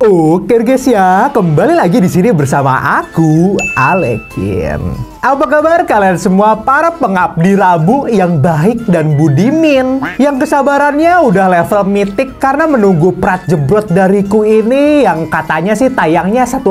Oke guys ya, kembali lagi di sini bersama aku, Alekin. Apa kabar kalian semua para pengabdi Rabu yang baik dan budimin, yang kesabarannya udah level mitik karena menunggu prat jebrot dariku ini yang katanya sih tayangnya 1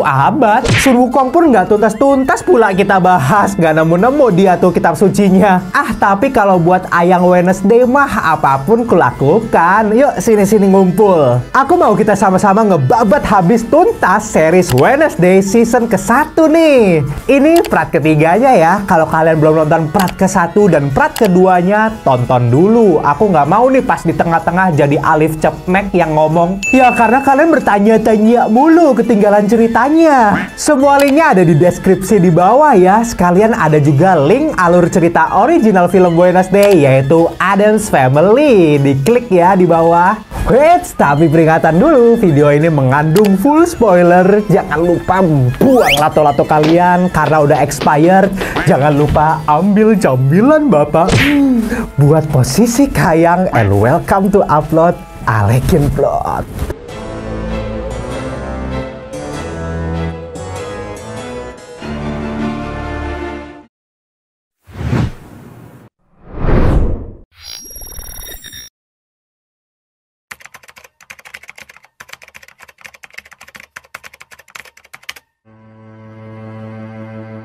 abad. Sun Wukong pun nggak tuntas-tuntas pula kita bahas, nggak nemu-nemu dia tuh kitab sucinya. Tapi kalau buat Ayang Wednesday mah apapun kulakukan. Yuk sini-sini ngumpul. Aku mau kita sama-sama ngebabat habis tuntas series Wednesday season ke-1 nih. Ini prat ketiganya ya. Kalau kalian belum nonton prat ke-1 dan prat keduanya, tonton dulu. Aku nggak mau nih pas di tengah-tengah jadi Alif Cepmek yang ngomong. Ya karena kalian bertanya-tanya mulu ketinggalan ceritanya. Semua linknya ada di deskripsi di bawah ya. Sekalian ada juga link alur cerita original film Wednesday, yaitu Addams Family. Diklik ya di bawah. Wait, tapi peringatan dulu, video ini mengandung full spoiler. Jangan lupa buang lato-lato kalian karena udah expired. Jangan lupa ambil camilan bapak buat posisi kayang. And welcome to upload Alekin Plot.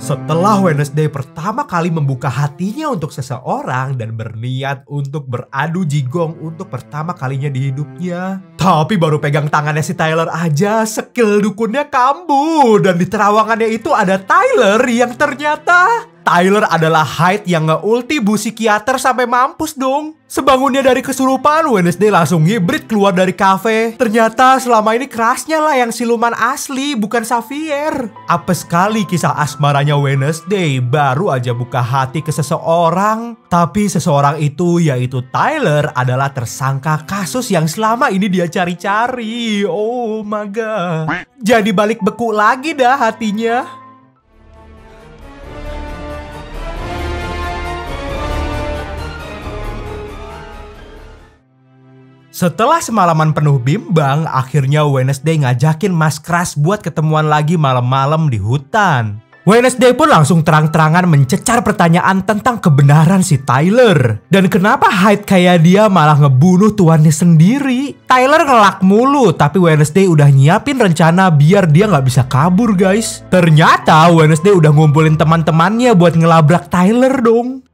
Setelah Wednesday pertama kali membuka hatinya untuk seseorang dan berniat untuk beradu jigong untuk pertama kalinya di hidupnya. Tapi baru pegang tangannya si Tyler aja, skill dukunnya kambuh. Dan di terawangannya itu ada Tyler yang ternyata Tyler adalah Hyde yang nge-ulti bu psikiater sampai mampus dong. Sebangunnya dari kesurupan, Wednesday langsung ngibrit keluar dari kafe. Ternyata selama ini kerasnya lah yang siluman asli, bukan Xavier. Apes sekali kisah asmaranya Wednesday, baru aja buka hati ke seseorang. Tapi seseorang itu, yaitu Tyler, adalah tersangka kasus yang selama ini dia cari-cari. Oh my god. Jadi balik beku lagi dah hatinya. Setelah semalaman penuh bimbang, akhirnya Wednesday ngajakin Mas Crush buat ketemuan lagi malam-malam di hutan. Wednesday pun langsung terang-terangan mencecar pertanyaan tentang kebenaran si Tyler. Dan kenapa Hyde kayak dia malah ngebunuh tuannya sendiri? Tyler ngelak mulu, tapi Wednesday udah nyiapin rencana biar dia nggak bisa kabur guys. Ternyata Wednesday udah ngumpulin teman-temannya buat ngelabrak Tyler dong.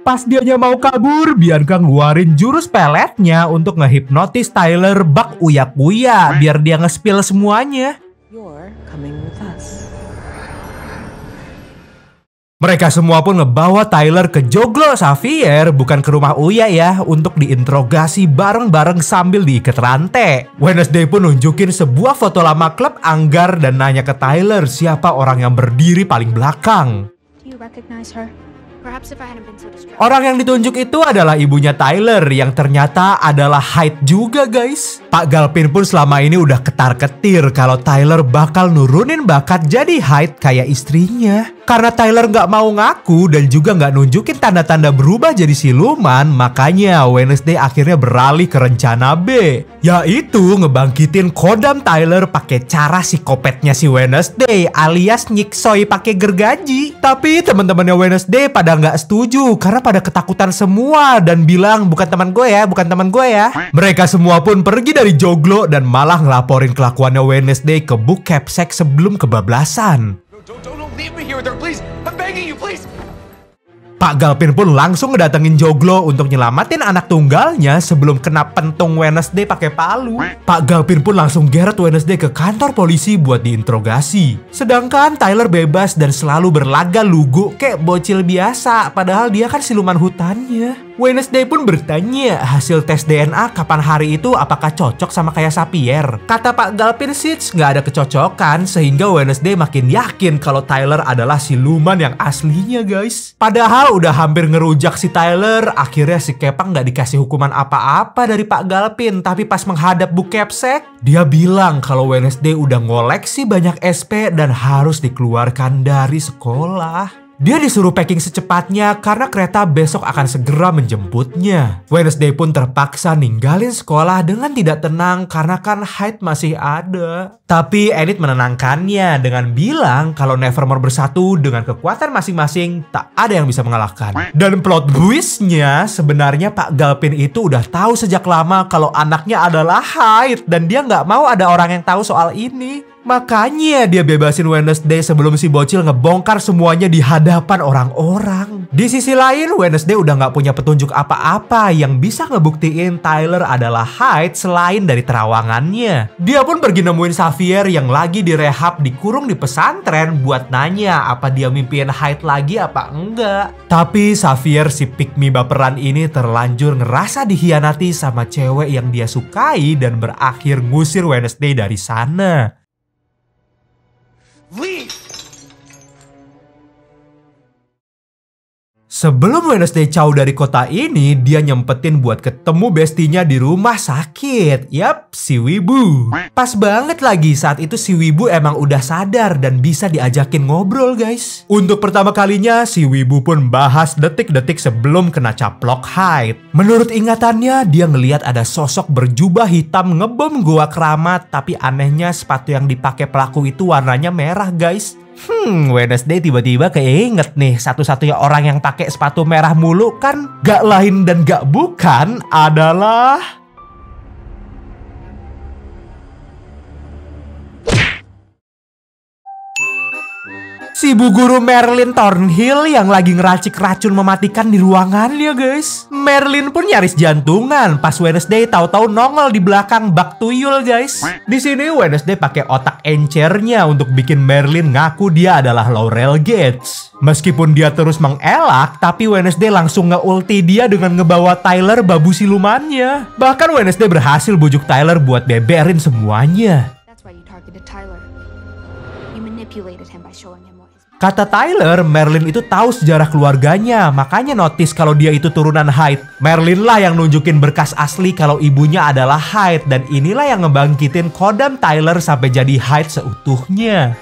Pas dianya mau kabur, Bianca ngeluarin jurus peletnya untuk ngehipnotis Tyler bak uya-kuya biar dia nge-spill semuanya. Mereka semua pun ngebawa Tyler ke joglo Xavier, bukan ke rumah Uya ya, untuk diinterogasi bareng-bareng sambil diikat rantai. Wednesday pun nunjukin sebuah foto lama klub Anggar dan nanya ke Tyler siapa orang yang berdiri paling belakang. Orang yang ditunjuk itu adalah ibunya Tyler yang ternyata adalah Hyde juga guys. Pak Galpin pun selama ini udah ketar-ketir kalau Tyler bakal nurunin bakat jadi Hyde kayak istrinya. Karena Tyler nggak mau ngaku dan juga nggak nunjukin tanda-tanda berubah jadi siluman, makanya Wednesday akhirnya beralih ke rencana B, yaitu ngebangkitin kodam Tyler pakai cara psikopatnya si Wednesday alias nyiksoy pakai gergaji. Tapi teman-temannya Wednesday pada nggak setuju karena pada ketakutan semua dan bilang bukan teman gue ya, bukan teman gue ya. Mereka semua pun pergi dari joglo dan malah ngelaporin kelakuannya Wednesday ke Book Capsek sebelum kebablasan. Pak Galpin pun langsung ngedatengin joglo untuk nyelamatin anak tunggalnya sebelum kena pentung Wednesday pakai palu. Pak Galpin pun langsung geret Wednesday ke kantor polisi buat diinterogasi. Sedangkan Tyler bebas dan selalu berlaga lugu kayak bocil biasa, padahal dia kan siluman hutannya. Wednesday pun bertanya hasil tes DNA kapan hari itu apakah cocok sama kayak Xavier. Kata Pak Galpin sih nggak ada kecocokan, sehingga Wednesday makin yakin kalau Tyler adalah siluman yang aslinya guys. Padahal udah hampir ngerujak si Tyler, akhirnya si Kepang nggak dikasih hukuman apa-apa dari Pak Galpin. Tapi pas menghadap Bu Capsek, dia bilang kalau Wednesday udah ngoleksi banyak SP dan harus dikeluarkan dari sekolah. Dia disuruh packing secepatnya karena kereta besok akan segera menjemputnya. Wednesday pun terpaksa ninggalin sekolah dengan tidak tenang karena kan Hyde masih ada. Tapi Enid menenangkannya dengan bilang kalau Nevermore bersatu dengan kekuatan masing-masing tak ada yang bisa mengalahkan. Dan plot twistnya sebenarnya Pak Galpin itu udah tahu sejak lama kalau anaknya adalah Hyde dan dia nggak mau ada orang yang tahu soal ini. Makanya dia bebasin Wednesday sebelum si bocil ngebongkar semuanya di hadapan orang-orang. Di sisi lain, Wednesday udah nggak punya petunjuk apa-apa yang bisa ngebuktiin Tyler adalah Hyde selain dari terawangannya. Dia pun pergi nemuin Xavier yang lagi direhab dikurung di pesantren buat nanya apa dia mimpiin Hyde lagi apa enggak. Tapi Xavier si pygmy baperan ini terlanjur ngerasa dihianati sama cewek yang dia sukai dan berakhir ngusir Wednesday dari sana. Leave. Sebelum Wednesday jauh dari kota ini, dia nyempetin buat ketemu bestinya di rumah sakit. Yap, si Wibu. Pas banget lagi saat itu si Wibu emang udah sadar dan bisa diajakin ngobrol guys. Untuk pertama kalinya, si Wibu pun bahas detik-detik sebelum kena caplok Hyde. Menurut ingatannya, dia ngelihat ada sosok berjubah hitam ngebom Goa Keramat. Tapi anehnya sepatu yang dipakai pelaku itu warnanya merah guys. Wednesday tiba-tiba keinget nih, satu-satunya orang yang pakai sepatu merah mulu kan gak lain dan gak bukan adalah si bu guru Merlin Thornhill yang lagi ngeracik racun mematikan di ruangannya guys. Merlin pun nyaris jantungan pas Wednesday tahu-tahu nongol di belakang bak tuyul guys. Di sini Wednesday pakai otak encernya untuk bikin Merlin ngaku dia adalah Laurel Gates. Meskipun dia terus mengelak, tapi Wednesday langsung nge-ulti dia dengan ngebawa Tyler babu silumannya. Bahkan Wednesday berhasil bujuk Tyler buat beberin semuanya. Kata Tyler, Merlin itu tahu sejarah keluarganya, makanya notice kalau dia itu turunan Hyde. Merlin lah yang nunjukin berkas asli kalau ibunya adalah Hyde, dan inilah yang ngebangkitin kodam Tyler sampai jadi Hyde seutuhnya.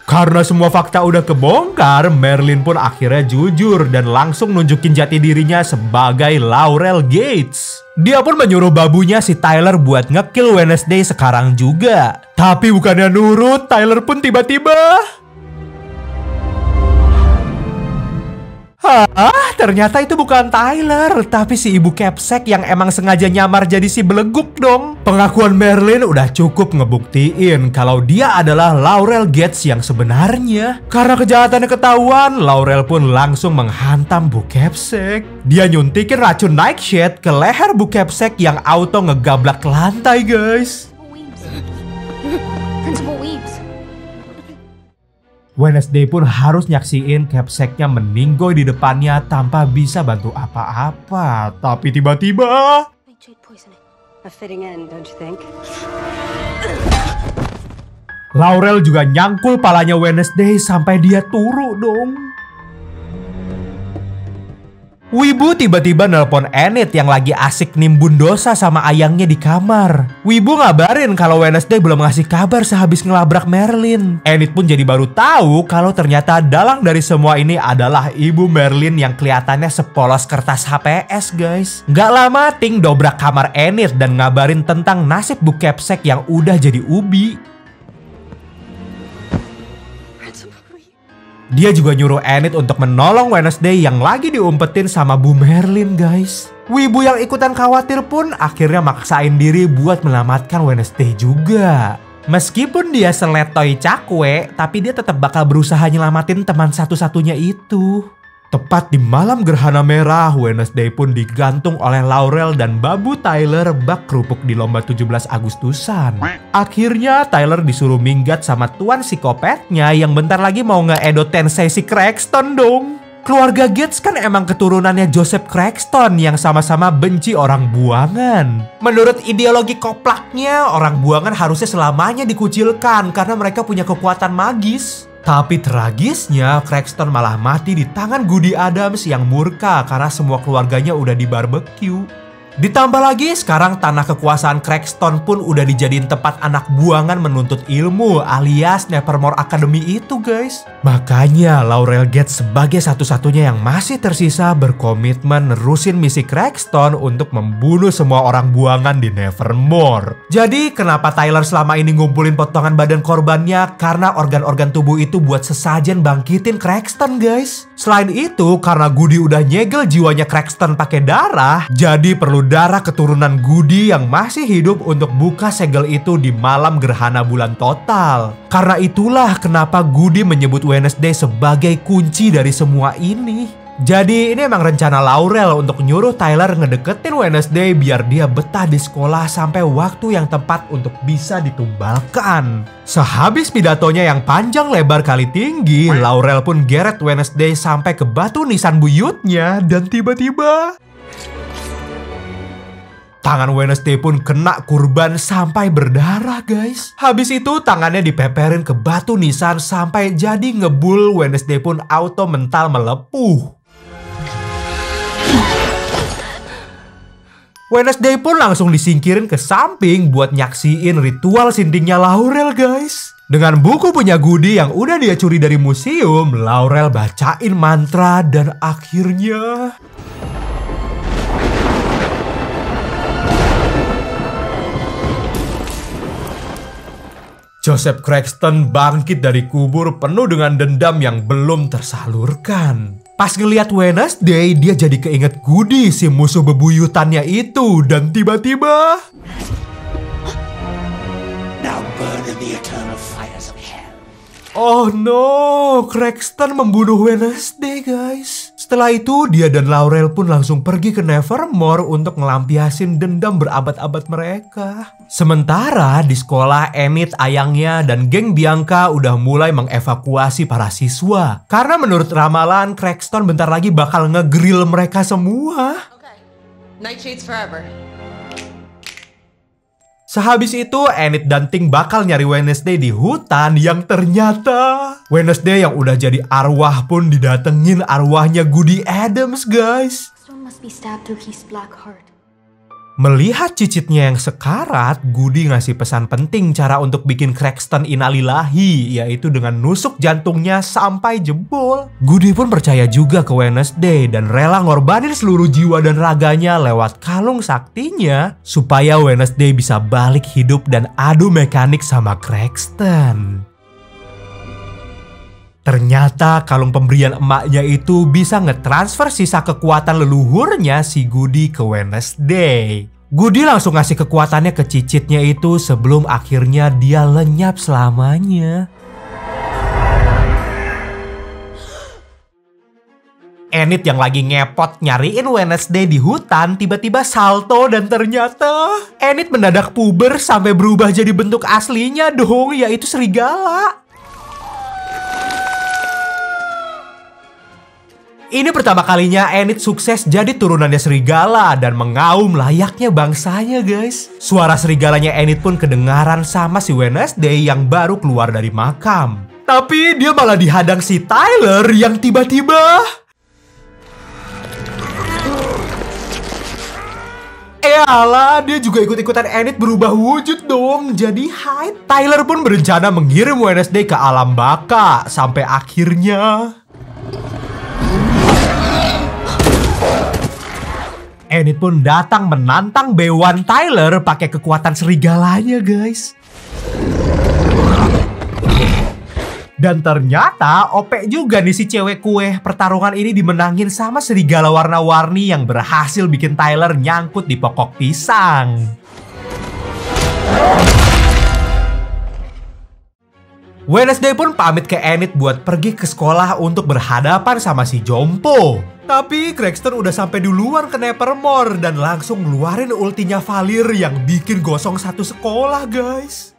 Karena semua fakta udah kebongkar, Merlin pun akhirnya jujur dan langsung nunjukin jati dirinya sebagai Laurel Gates. Dia pun menyuruh babunya si Tyler buat ngekill Wednesday sekarang juga. Tapi bukannya nurut, Tyler pun tiba-tiba... ternyata itu bukan Tyler, tapi si ibu Capsek yang emang sengaja nyamar jadi si beleguk dong. Pengakuan Merlin udah cukup ngebuktiin kalau dia adalah Laurel Gates yang sebenarnya. Karena kejahatannya ketahuan, Laurel pun langsung menghantam Bu Capsek. Dia nyuntikin racun Nightshade ke leher Bu Capsek yang auto ngegablak ke lantai guys. Wednesday pun harus nyaksiin Capseknya meninggoy di depannya tanpa bisa bantu apa-apa. Tapi tiba-tiba... Laurel juga nyangkul palanya Wednesday sampai dia turu dong. Wibu tiba-tiba nelpon Enid yang lagi asik nimbun dosa sama ayangnya di kamar. Wibu ngabarin kalau Wednesday belum ngasih kabar sehabis ngelabrak Merlin. Enid pun jadi baru tahu kalau ternyata dalang dari semua ini adalah ibu Merlin yang kelihatannya sepolos kertas HPS guys. Gak lama Ting dobrak kamar Enid dan ngabarin tentang nasib Bu Capsek yang udah jadi ubi. Dia juga nyuruh Enid untuk menolong Wednesday yang lagi diumpetin sama Bu Merlin guys. Wibu yang ikutan khawatir pun akhirnya maksain diri buat menyelamatkan Wednesday juga. Meskipun dia seletoy cakwe, tapi dia tetap bakal berusaha nyelamatin teman satu-satunya itu. Tepat di malam gerhana merah, Wednesday pun digantung oleh Laurel dan babu Tyler bak kerupuk di lomba 17 Agustusan. Akhirnya Tyler disuruh minggat sama tuan psikopatnya yang bentar lagi mau nge-edo Tensei si Crackston dong. Keluarga Gates kan emang keturunannya Joseph Crackston yang sama-sama benci orang buangan. Menurut ideologi koplaknya, orang buangan harusnya selamanya dikucilkan karena mereka punya kekuatan magis. Tapi tragisnya, Crackston malah mati di tangan Goody Adams yang murka karena semua keluarganya udah di barbecue. Ditambah lagi sekarang tanah kekuasaan Crackstone pun udah dijadiin tempat anak buangan menuntut ilmu alias Nevermore Academy itu guys. Makanya Laurel Gates sebagai satu-satunya yang masih tersisa berkomitmen nerusin misi Crackstone untuk membunuh semua orang buangan di Nevermore. Jadi kenapa Tyler selama ini ngumpulin potongan badan korbannya? Karena organ-organ tubuh itu buat sesajen bangkitin Crackstone guys. Selain itu karena Goody udah nyegel jiwanya Crackstone pakai darah, jadi perlu darah keturunan Goody yang masih hidup untuk buka segel itu di malam gerhana bulan total. Karena itulah kenapa Goody menyebut Wednesday sebagai kunci dari semua ini. Jadi ini emang rencana Laurel untuk nyuruh Tyler ngedeketin Wednesday biar dia betah di sekolah sampai waktu yang tepat untuk bisa ditumbalkan. Sehabis pidatonya yang panjang lebar kali tinggi, Laurel pun geret Wednesday sampai ke batu nisan buyutnya dan tiba-tiba tangan Wednesday pun kena kurban sampai berdarah guys. Habis itu tangannya dipeperin ke batu nisan sampai jadi ngebul. Wednesday pun auto mental melepuh. Wednesday pun langsung disingkirin ke samping buat nyaksiin ritual sintingnya Laurel guys. Dengan buku punya Goody yang udah dia curi dari museum, Laurel bacain mantra dan akhirnya Joseph Crackstone bangkit dari kubur penuh dengan dendam yang belum tersalurkan. Pas ngeliat Wednesday, dia jadi keinget Goody, si musuh bebuyutannya itu. Dan tiba-tiba oh no, Crackstone membunuh Wednesday guys. Setelah itu dia dan Laurel pun langsung pergi ke Nevermore untuk ngelampiasin dendam berabad-abad mereka. Sementara di sekolah Enid, ayangnya, dan geng Bianca udah mulai mengevakuasi para siswa. Karena menurut ramalan Crackstone bentar lagi bakal ngegrill mereka semua. Okay. Nightshades forever. Sehabis itu, Enid dan Ting bakal nyari Wednesday di hutan yang ternyata Wednesday yang udah jadi arwah pun didatengin arwahnya Goody Adams, guys. Stone must be stabbed through his black heart. Melihat cicitnya yang sekarat, Goody ngasih pesan penting cara untuk bikin Crackstone inalilahi, yaitu dengan nusuk jantungnya sampai jebol. Goody pun percaya juga ke Wednesday dan rela ngorbanin seluruh jiwa dan raganya lewat kalung saktinya supaya Wednesday bisa balik hidup dan adu mekanik sama Crackstone. Ternyata kalung pemberian emaknya itu bisa ngetransfer sisa kekuatan leluhurnya si Goody ke Wednesday. Goody langsung ngasih kekuatannya ke cicitnya itu sebelum akhirnya dia lenyap selamanya. Enid yang lagi ngepot nyariin Wednesday di hutan tiba-tiba salto dan ternyata Enid mendadak puber sampai berubah jadi bentuk aslinya dong, yaitu serigala. Ini pertama kalinya Enid sukses jadi turunannya serigala dan mengaum layaknya bangsanya guys. Suara serigalanya Enid pun kedengaran sama si Wednesday yang baru keluar dari makam. Tapi dia malah dihadang si Tyler yang tiba-tiba alah, dia juga ikut-ikutan Enid berubah wujud dong jadi Hyde. Tyler pun berencana mengirim Wednesday ke alam baka sampai akhirnya Enid pun datang menantang B1 Tyler pakai kekuatan serigalanya guys. Dan ternyata OP juga nih si cewek kue. Pertarungan ini dimenangin sama serigala warna-warni yang berhasil bikin Tyler nyangkut di pokok pisang. Wednesday pun pamit ke Enid buat pergi ke sekolah untuk berhadapan sama si Jompo. Tapi Crackstone udah sampai duluan ke Nevermore dan langsung ngeluarin ultinya Valir yang bikin gosong satu sekolah guys.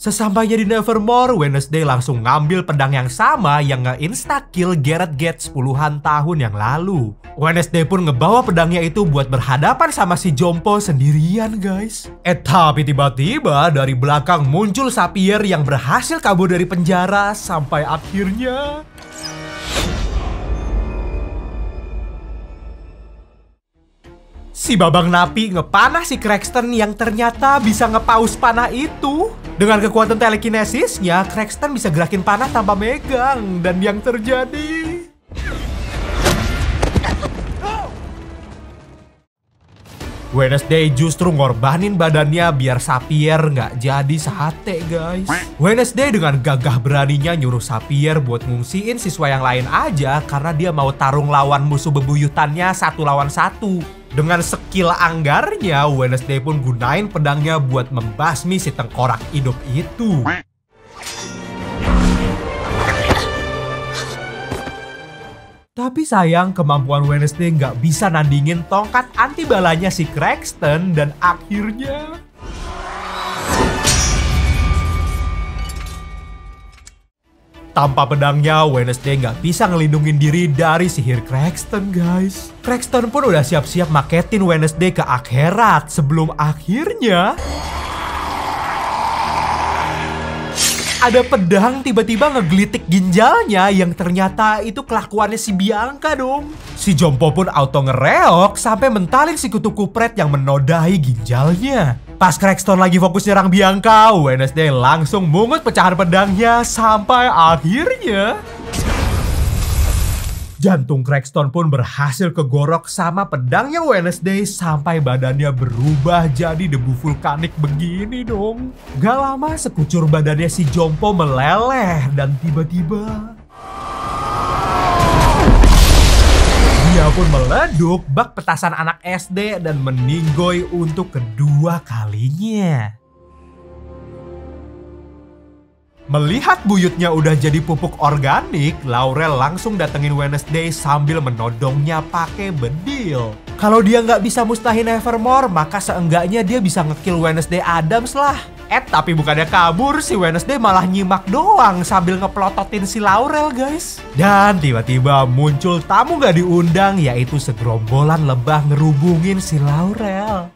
Sesampainya di Nevermore, Wednesday langsung ngambil pedang yang sama yang nge-insta-kill Garrett Gates puluhan tahun yang lalu. Wednesday pun ngebawa pedangnya itu buat berhadapan sama si Jompo sendirian guys. Tapi tiba-tiba dari belakang muncul Sapphire yang berhasil kabur dari penjara sampai akhirnya Si babang napi ngepanah si Crackston yang ternyata bisa ngepaus panah itu. Dengan kekuatan telekinesisnya, Crackston bisa gerakin panah tanpa megang. Dan yang terjadi... Wednesday justru ngorbanin badannya biar Xavier nggak jadi sate, guys. Wednesday dengan gagah beraninya nyuruh Xavier buat ngungsiin siswa yang lain aja karena dia mau tarung lawan musuh bebuyutannya 1 lawan 1. Dengan skill anggarnya, Wednesday pun gunain pedangnya buat membasmi si tengkorak hidup itu. Tapi sayang, kemampuan Wednesday nggak bisa nandingin tongkat anti balanya si Crackston dan akhirnya... Tanpa pedangnya, Wednesday nggak bisa ngelindungin diri dari sihir Crackston, guys. Crackston pun udah siap-siap maketin Wednesday ke akhirat sebelum akhirnya... Ada pedang tiba-tiba ngegelitik ginjalnya yang ternyata itu kelakuannya si Bianca dong. Si Jompo pun auto ngereok sampai mentalin si kutu kupret yang menodai ginjalnya. Pas Crackston lagi fokus nyerang Bianca, Wednesday langsung mungut pecahan pedangnya sampai akhirnya... Jantung Crackston pun berhasil kegorok sama pedangnya Wednesday sampai badannya berubah jadi debu vulkanik begini dong. Gak lama sekucur badannya si Jompo meleleh dan tiba-tiba... Dia pun meleduk bak petasan anak SD dan meninggoy untuk kedua kalinya. Melihat buyutnya udah jadi pupuk organik, Laurel langsung datengin Wednesday sambil menodongnya pakai bedil. Kalau dia nggak bisa musnahin Nevermore, maka seenggaknya dia bisa ngekill Wednesday Addams lah. Tapi bukannya kabur, si Wednesday malah nyimak doang sambil ngeplototin si Laurel, guys. Dan tiba-tiba muncul tamu nggak diundang, yaitu segerombolan lebah ngerubungin si Laurel.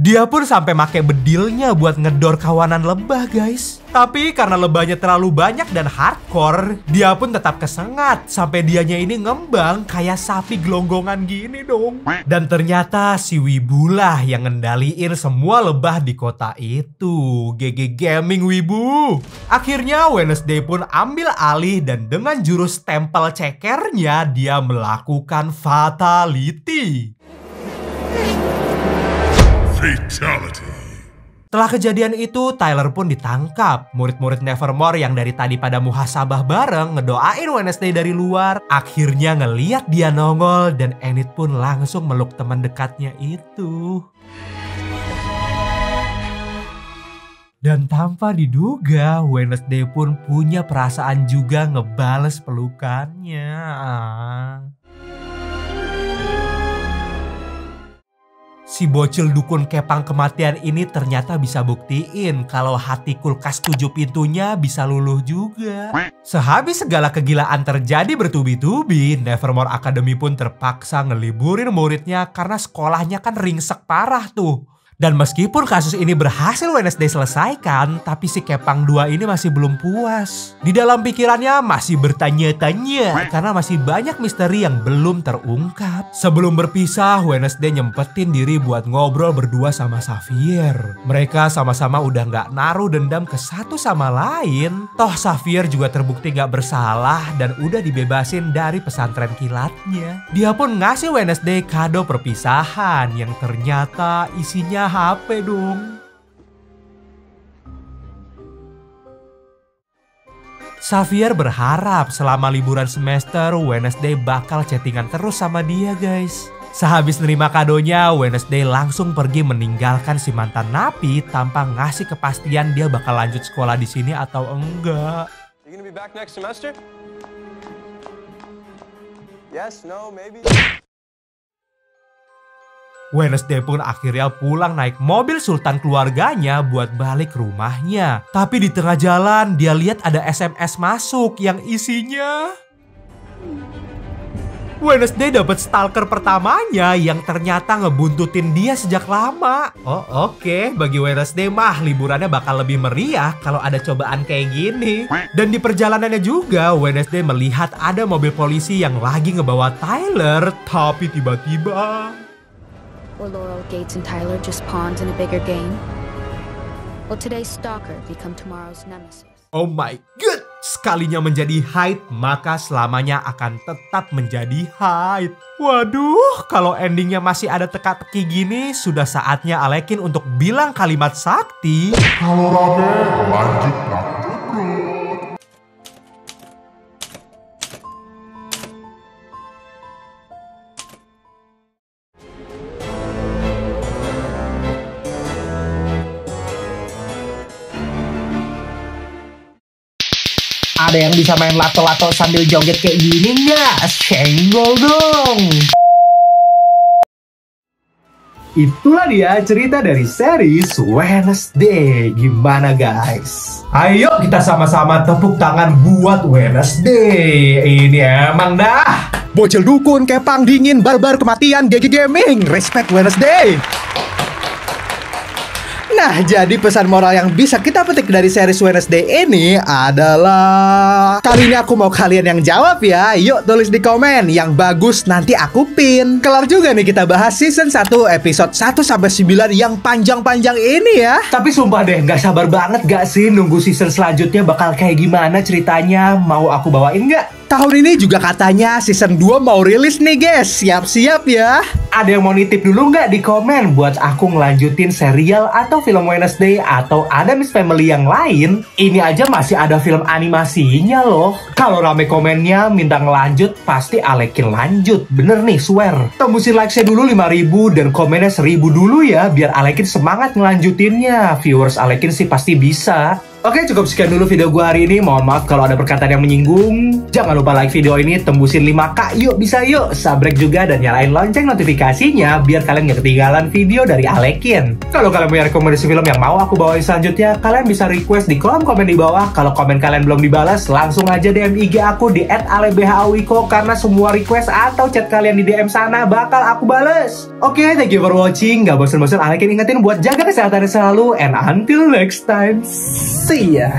Dia pun sampai make bedilnya buat ngedor kawanan lebah, guys. Tapi karena lebahnya terlalu banyak dan hardcore, dia pun tetap kesengat sampai dianya ini ngembang kayak sapi gelonggongan gini dong. Dan ternyata si Wibulah yang ngendaliin semua lebah di kota itu. GG Gaming Wibu. Akhirnya Wednesday pun ambil alih dan dengan jurus tempel cekernya dia melakukan fatality. Fatality. Setelah kejadian itu, Tyler pun ditangkap. Murid-murid Nevermore yang dari tadi pada muhasabah bareng ngedoain Wednesday dari luar. Akhirnya ngeliat dia nongol dan Enid pun langsung meluk teman dekatnya itu. Dan tanpa diduga, Wednesday pun punya perasaan juga ngebales pelukannya. Si bocil dukun kepang kematian ini ternyata bisa buktiin kalau hati kulkas 7 pintunya bisa luluh juga. Sehabis segala kegilaan terjadi bertubi-tubi, Nevermore Academy pun terpaksa ngeliburin muridnya karena sekolahnya kan ringsek parah tuh. Dan meskipun kasus ini berhasil Wednesday selesaikan, tapi si Kepang 2 ini masih belum puas. Di dalam pikirannya masih bertanya-tanya karena masih banyak misteri yang belum terungkap. Sebelum berpisah, Wednesday nyempetin diri buat ngobrol berdua sama Xavier. Mereka sama-sama udah gak naruh dendam ke satu sama lain. Toh Xavier juga terbukti gak bersalah dan udah dibebasin dari pesantren kilatnya. Dia pun ngasih Wednesday kado perpisahan yang ternyata isinya HP dong. Xavier berharap selama liburan semester Wednesday bakal chattingan terus sama dia, guys. Sehabis nerima kadonya, Wednesday langsung pergi meninggalkan si mantan napi tanpa ngasih kepastian dia bakal lanjut sekolah di sini atau enggak. You gonna be back next semester? Yes, no, maybe. Wednesday pun akhirnya pulang naik mobil sultan keluarganya buat balik ke rumahnya. Tapi di tengah jalan dia lihat ada SMS masuk yang isinya... Wednesday dapat stalker pertamanya yang ternyata ngebuntutin dia sejak lama. Oh oke, bagi Wednesday mah liburannya bakal lebih meriah kalau ada cobaan kayak gini. Dan di perjalanannya juga Wednesday melihat ada mobil polisi yang lagi ngebawa Tyler, tapi tiba-tiba Were Laurel, Gates, and Tyler just pawns in a bigger game? Will today's stalker become tomorrow's nemesis? oh my god, sekalinya menjadi Hyde, maka selamanya akan tetap menjadi Hyde. Waduh, kalau endingnya masih ada teka-teki gini, sudah saatnya Alekin untuk bilang kalimat sakti. Kalau rame, lanjut lah. Ada yang bisa main lato-lato sambil joget kayak gini nggak? Senggol dong! Itulah dia cerita dari series Wednesday. Gimana guys? Ayo kita sama-sama tepuk tangan buat Wednesday. Ini emang dah bocil dukun, kepang dingin, barbar kematian, GG Gaming. Respect Wednesday. Nah, jadi pesan moral yang bisa kita petik dari series Wednesday ini adalah, kali ini aku mau kalian yang jawab ya. Yuk tulis di komen, yang bagus nanti aku pin. Kelar juga nih kita bahas season 1 episode 1-9 yang panjang-panjang ini ya. Tapi sumpah deh, gak sabar banget gak sih nunggu season selanjutnya bakal kayak gimana ceritanya. Mau aku bawain gak? Tahun ini juga katanya season 2 mau rilis nih guys. Siap-siap ya. Ada yang mau nitip dulu nggak di komen buat aku ngelanjutin serial atau film Wednesday atau Addams Family yang lain? Ini aja masih ada film animasinya loh. Kalau rame komennya minta ngelanjut, pasti Alekin lanjut. Bener nih, swear. Tembusin like-nya dulu 5.000 dan komennya 1.000 dulu ya, biar Alekin semangat ngelanjutinnya. Viewers Alekin sih pasti bisa. Oke, cukup sekian dulu video gue hari ini. Mohon maaf kalau ada perkataan yang menyinggung. Jangan lupa like video ini, tembusin 5K. Yuk, bisa yuk. Subscribe juga dan nyalain lonceng notifikasinya biar kalian gak ketinggalan video dari Alekin. Kalau kalian punya rekomendasi film yang mau aku bawain selanjutnya, kalian bisa request di kolom komen di bawah. Kalau komen kalian belum dibalas, langsung aja DM IG aku di @alebhawiko karena semua request atau chat kalian di DM sana bakal aku bales. Oke, thank you for watching. Gak bosan-bosan Alekin ingetin buat jaga kesehatan selalu. And until next time. See ya.